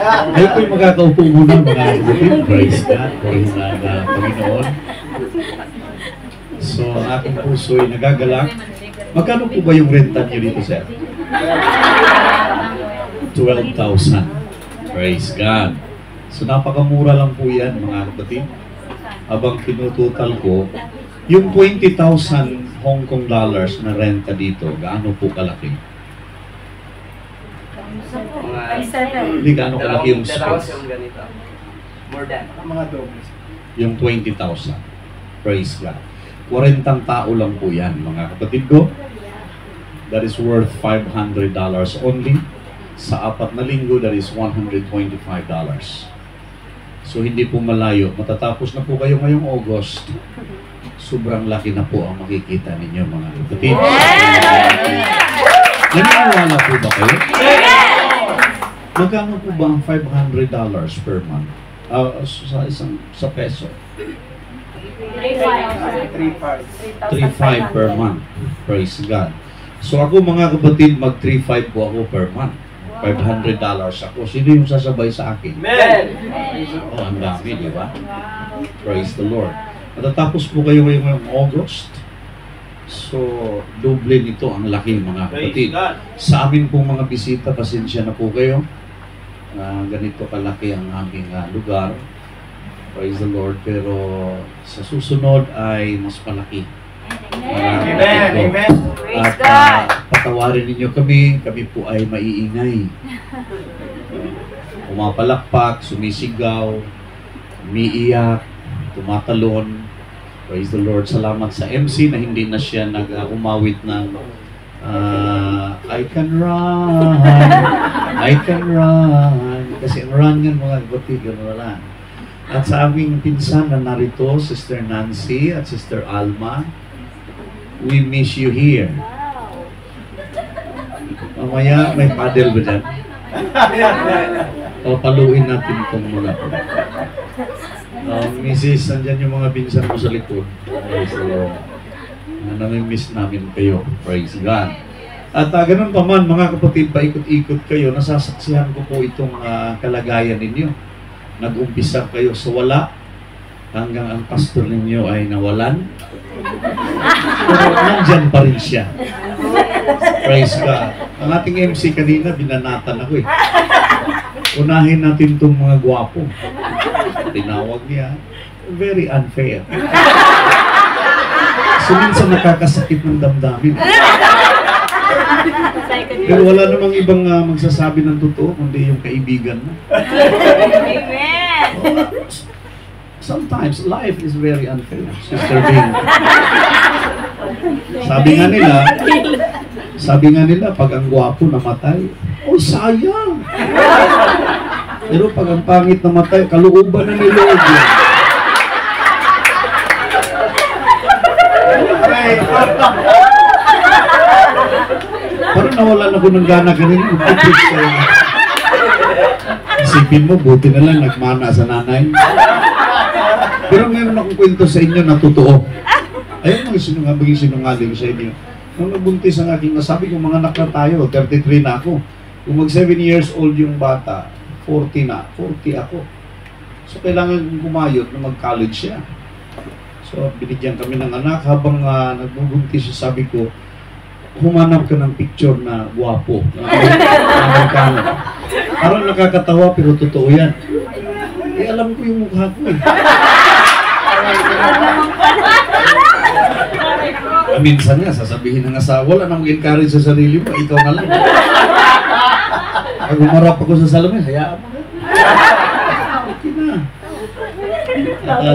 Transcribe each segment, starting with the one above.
Kayo po'y magkakaupo muna mga kapatid. Praise God. Praise God, Panginoon. So, ang aking puso'y nagagalak. Magkano po ba yung renta niyo dito, sir? 12,000. Praise God. So, napakamura lang po yan, mga kapatid. Habang tinutotal ko, yung 20,000 Hong Kong dollars na renta dito, gaano po kalaki? Hindi gaano kalaki yung space. More than. Mga dobles. Yung 20,000. Praise God. 40 tao lang po yan, mga kapatid ko. That is worth $500 only. Sa 4 na linggo, that is $125. So, hindi po malayo. Matatapos na po kayo ngayong August. Sobrang laki na po ang makikita ninyo, mga kapatid. Naniniwala po ba kayo? Magkano po ba ang $500 per month? Sa peso? 3,500 per month. Praise God. So ako, mga kapatid, mag 3,500 po ako per month. $500 ako. Sino yung sasabay sa akin? Amen! Oh, ang dami, di ba? Praise the Lord. Matatapos po kayo ngayong August. So, doble nito ang laki, mga kapatid. Sa amin pong mga bisita, pasensya na po kayo. Ganito kalaki ang aming lugar. Praise the Lord. Pero sa susunod ay mas malaki. Amen! Amen! At patawarin ninyo kami po ay maiingay. Pumapalakpak, sumisigaw, umiiyak, tumatalon. Praise the Lord. Salamat sa MC na hindi na siya nag-umawit ng I can run, I can run. Kasi ang run yan, mga kapatid, gano'n lang. At sa aming pinsan na narito, Sister Nancy at Sister Alma, we miss you here. Mamaya, may paddle ba dyan? O, paluin natin itong mula po. Mrs., nandyan yung mga pinsan mo sa likod. Praise the Lord. Namimiss namin kayo. Praise God. At ganun pa man, mga kapatid, paikot-ikot kayo, nasasaksihan ko po itong kalagayan ninyo. Nag-umpisa kayo sa wala, hanggang ang pastor ninyo ay nawalan. Pero nandyan pa rin siya. Praise God. Ang ating MC kanina, binanatan ako eh. Unahin natin itong mga gwapo. Tinawag niya. Very unfair. So minsan nakakasakit ng damdamin. Pero wala namang ibang magsasabi ng totoo, kundi yung kaibigan mo. Amen! Sometimes life is very unfair, Sister Bing. Sabi nga nila, pag ang gwapo namatay, oh sayang! Pero pag ang pangit namatay, kalooban na niloob yan. Parang nawalan ako ng gana kanina. Isipin mo, buti na lang nagmana sa nanay. Pero ngayon akong kwento sa inyo na totoo. Ayun mga sinungaling sa inyo. Nung nabuntis ang aking nasabi kong mga anak na tayo, 33 na ako. Kung mag 7 years old yung bata, 40 na. 40 ako. So kailangan kumayot na mag-college siya. So binigyan kami ng anak. Habang nagbubuntis siya, sabi ko, humanap ka ng picture na guwapo. Amerikano. Parang nakakatawa pero totoo yan. Eh alam ko yung mukha ko eh. Minsan nga, sasabihin ng asawa, wala nang encourage sa sarili mo, ikaw na lang. Pag umarap ako sa salamin, hayaan mo na. Okay na.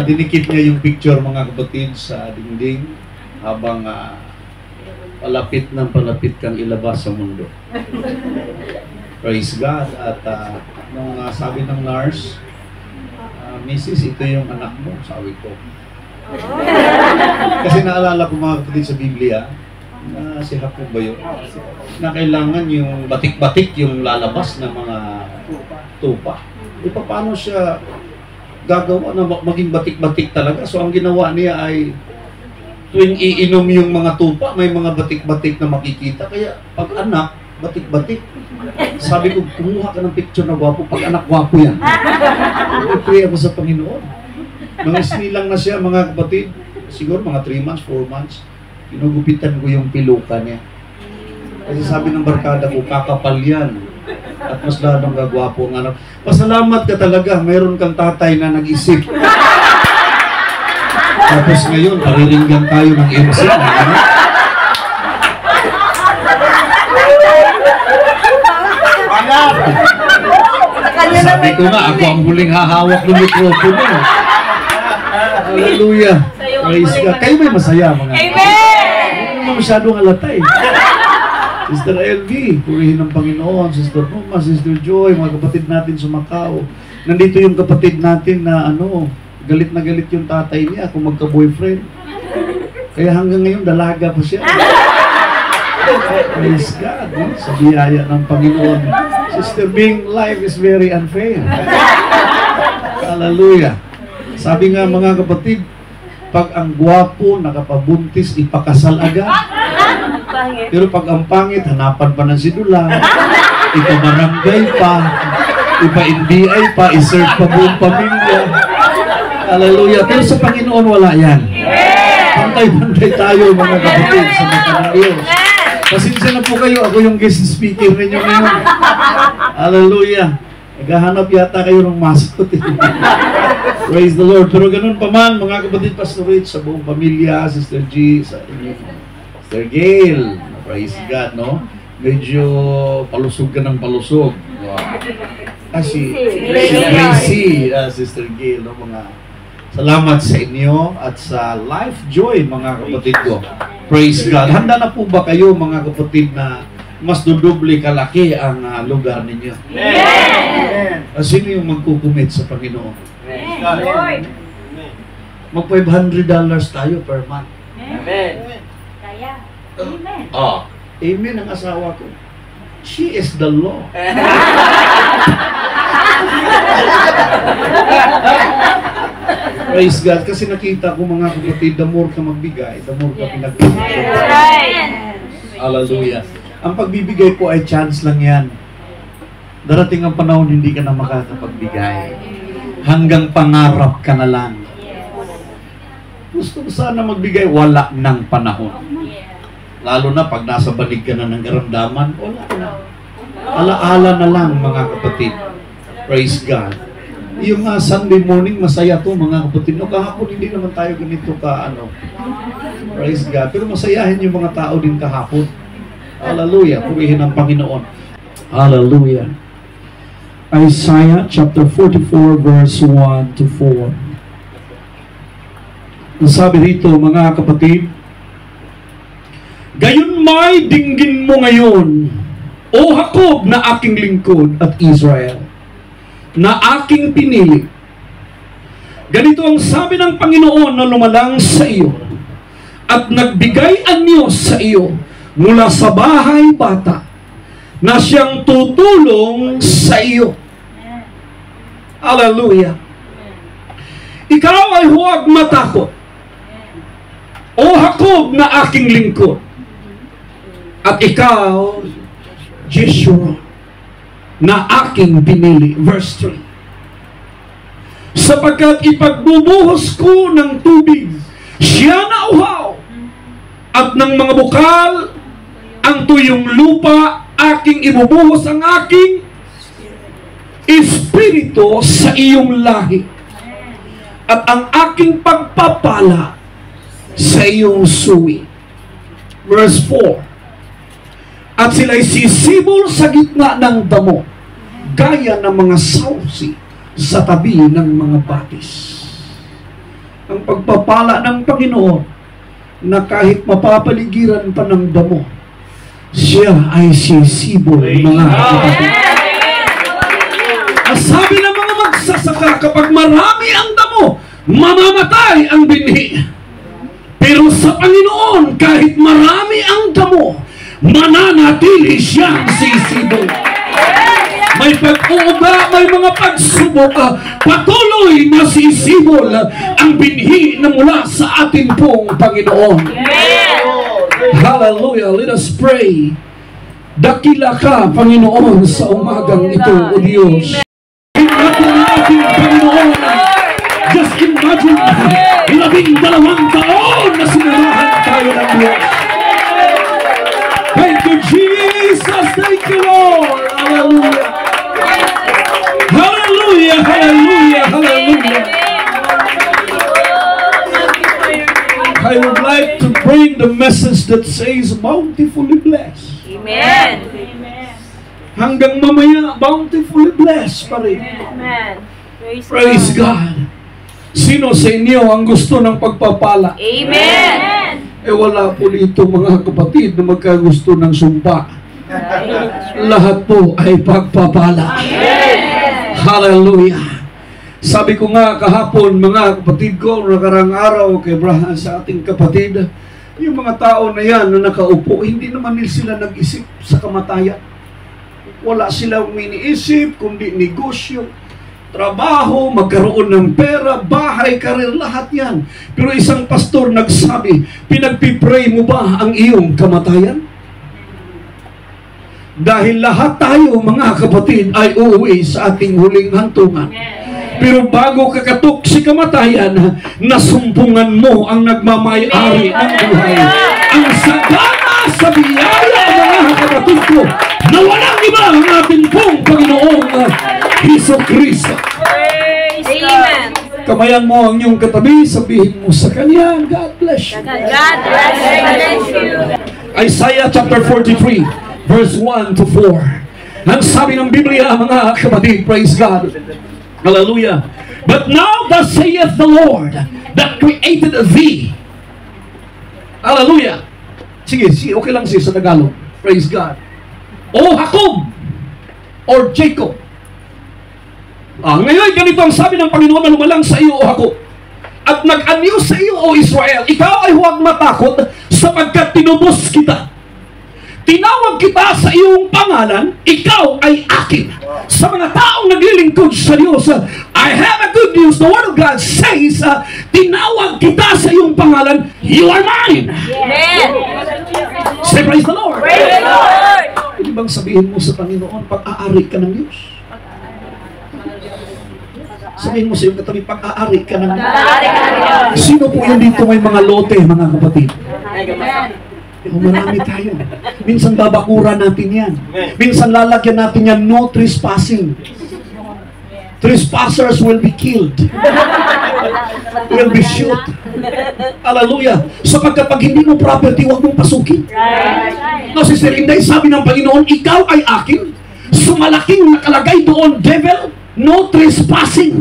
Dinikit niya yung picture, mga kapatid, sa dingding habang palapit ng palapit kang ilabas sa mundo. Praise God. At nung sabi ng nurse, Mrs., ito yung anak mo, sabi ko. Kasi naalala ko, mga kapatid, sa Biblia, na si Jacob ba yun? Na kailangan yung batik-batik yung lalabas ng mga tupa. E paano siya gagawa na maging batik-batik talaga? So ang ginawa niya ay tuwing iinom yung mga tupa, may mga batik-batik na makikita. Kaya pag anak, batik-batik. Sabi ko, kumuha ka ng picture na gwapo, pag anak gwapo yan. Pray ako sa Panginoon. Mga sinilang na siya, mga kapatid. Siguro mga 3 months, 4 months. Ginugupitan ko yung piluka niya. Kasi sabi ng barkada ko, kakapal yan. At mas lalong gagwapo ang anak. Pasalamat ka talaga, mayroon kang tatay na nag-isip. Tapos ngayon, pariringgan tayo ng MC. Sabi ko nga, ako ang huling hahawak ng mikropono. Hallelujah. Praise God. Kayo may masaya, mga Amen! Hindi mo masyadong halatay. Sister LV, purihin ng Panginoon. Sister Numa, Sister Joy, mga kapatid natin sa Macau. Nandito yung kapatid natin na galit na galit yung tatay niya kung magka-boyfriend. Kaya hanggang ngayon, dalaga pa siya. Praise God, sa biyaya ng Panginoon. Sister Bing, life is very unfair. Hallelujah. Sabi nga mga kapatid, pag ang gwapo nakapabuntis, ipakasal agad. Pero pag ang pangit, hanapan pa ng sidula, ipabarangay pa, ipa-NBI pa, iserve pa buong pamilya. Hallelujah. Pero sa Panginoon, wala yan. Pantay-pantay tayo mga kapatid sa mata ng Diyos. Pasensya na po kayo, ako yung guest speaker ninyo ngayon. Hallelujah. Naghahanap yata kayo ng mascot. Praise the Lord. Pero ganun pa man, mga kapatid, Pastor Rich, sa buong pamilya, Sister G, sa Sister Gail. Praise God, no? Medyo palusog ka ng palusog. Wow. Si Gracie, Sister Gail, no? Salamat sa inyo at sa Life Joy, mga kapatid ko. Praise God. Handa na po ba kayo, mga kapatid, na mas dudoble kalaki ang lugar ninyo? Amen! Sino yung magkukumit sa Panginoon? Lord! Mag $500 tayo per month. Amen! Kaya. Amen. Amen ang asawa ko. She is the law. Praise God. Kasi nakita ko, mga kapatid, the more ka magbigay, the more ka pinagbigay. Right. Hallelujah. Ang pagbibigay po ay chance lang yan. Darating ang panahon, hindi ka na makakapagbigay. Hanggang pangarap ka na lang. Gusto ko sana magbigay, wala ng panahon. Lalo na pag nasa banig ka na ng karamdaman, wala na. Alaala na lang, mga kapatid. Praise God. Yung Sunday morning, masaya to, mga kapatid. No, kahapon hindi naman tayo ganito praise God. Pero masayahin yung mga tao din kahapon. Hallelujah. Purihin ang Panginoon. Hallelujah. Isaiah chapter 44 verse 1 to 4. Sabi rito, mga kapatid, gayon may dinggin mo ngayon, O Jacob na aking lingkod at Israel, na aking pinili. Ganito ang sabi ng Panginoon na lumalang sa iyo at nagbigay anyo sa iyo mula sa bahay bata na siyang tutulong sa iyo. Hallelujah. Ikaw ay huwag matakot, O Jacob na aking lingkod, at ikaw, Jeshua, na aking pinili. Verse 3. Sapagkat ipagbubuhos ko ng tubig, siya na uhaw, at ng mga bukal, ang tuyong lupa, aking ibubuhos ang aking espiritu sa iyong lahi, at ang aking pagpapala sa iyong suwi. Verse 4. At sila'y sisibol sa gitna ng damo, gaya ng mga sausi sa tabi ng mga batis. Ang pagpapala ng Panginoon na kahit mapapaligiran pa ng damo, siya ay sisibol, mga kapatid. At sabi ng mga magsasaka, kapag marami ang damo, mamamatay ang binhi. Pero sa Panginoon, kahit marami ang damo, mananatili siyang sisibol. May pag-uuga, may mga pagsubok, patuloy na sisibol ang binhi na mula sa atin pong Panginoon. Amen. Hallelujah. Let us pray. Dakila ka, Panginoon, sa umagang ito, O Diyos. Ingatan natin, Panginoon. Just imagine, 12 taon na sinamahan tayo ng Diyos. Thank you, Jesus. Thank you, Lord. Hallelujah. Hallelujah, hallelujah, hallelujah. I would like to bring the message that says bountifully blessed. Amen. Hanggang mamaya, bountifully blessed pa rin. Amen. Praise God. Sino sa inyo ang gusto ng pagpapala? Amen. Eh wala po dito mga kapatid na magkagusto ng sumpa. Lahat po ay pagpapala. Hallelujah. Sabi ko nga kahapon, mga kapatid ko, nakarang araw kay Abraham sa ating kapatid, yung mga tao na yan na nakaupo, hindi naman sila nag-isip sa kamatayan. Wala silang iniisip, kundi negosyo, trabaho, magkaroon ng pera, bahay, karir, lahat yan. Pero isang pastor nagsabi, pinagpipray mo ba ang iyong kamatayan? Dahil lahat tayo, mga kapatid, ay uuwi sa ating huling hantungan. Pero bago kakatok si kamatayan, nasumpungan mo ang nagmamay-ari ng buhay. Ang sagana sa biyaya, mga kapatid ko, na walang iba ang ating pong Panginoong Hesus Kristo. Amen. Kamayan mo ang iyong katabi, sabihin mo sa Kanya, God bless you. God bless you. Isaiah chapter 43, verse 1 to 4. Ang sabi ng Biblia, mga kapatid, praise God. Hallelujah. But now thus saith the Lord that created thee. Hallelujah. Sige, okay lang siya sa Tagalog. Praise God. O Jacob or Jacob. Ngayon, ganito ang sabi ng Panginoon na lumalang sa iyo, O Jacob. At nag-anyo sa iyo, O Israel. Ikaw ay huwag matakot sapagkat tinubos kita. Tinawag kita sa iyong pangalan, ikaw ay akin. Sa mga taong naglilingkod sa Diyos, I have a good news. The Word of God says, tinawag kita sa iyong pangalan, you are mine. Amen. Say, praise the Lord. Praise the Lord. Pwede bang sabihin mo sa Panginoon, pag-aari ka ng Diyos? Sabihin mo sa iyong katabi, pag-aari ka ng Diyos. Sino po yun dito may mga lote, mga kapatid? Marami tayo. Minsan babakura natin yan. Minsan lalagyan natin yan, no trespassing. Trespassers will be killed. Will be shot. Hallelujah. Sapagkat pag hindi mo property, huwag mong pasukin. No, Sister Inday, sabi ng Panginoon, ikaw ay akin. Sumalaking nakalagay doon, devil, no trespassing.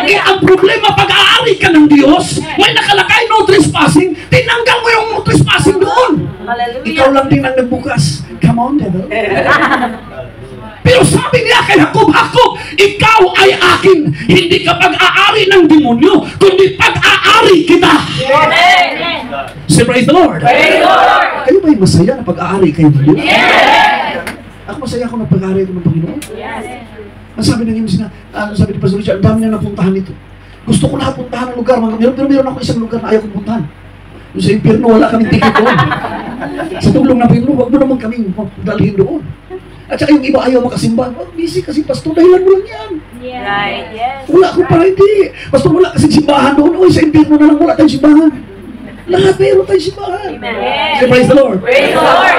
Ang problema, pag-aari ka ng Diyos, may nakalagay no trespassing, tinanggal mo yung no trespassing doon. Ikaw lang din ang nagbukas. Come on, devil. Pero sabi niya kay Jacob, Jacob, ikaw ay akin. Hindi ka pag-aari ng demonyo, kundi pag-aari kita. Say, praise the Lord. Kayo ba'y masaya na pag-aari kayo ng Diyos? Ako masaya ako na pag-aari ko ng Panginoon. Ang sabi ng MC na, sabi ni Pastor Richard, ang dami na napuntahan ito. Gusto ko na puntahan ng lugar, pero meron ako isang lugar na ayaw kong puntahan. Yung sa impyerno, wala kaming ticket doon. Sa tulong ng Panginoon, wag mo naman kaming dalhin doon. At saka yung iba ayaw makasimba. Busy kasi, Pastor, dahilan mo lang yan. Right, yes. Wala ko para hindi. Pastor, wala kasing simbahan doon. Oy, sa impyerno na lang, wala tayong simbahan. Lahat meron tayong simbahan. Amen. Say, praise the Lord. Praise the Lord.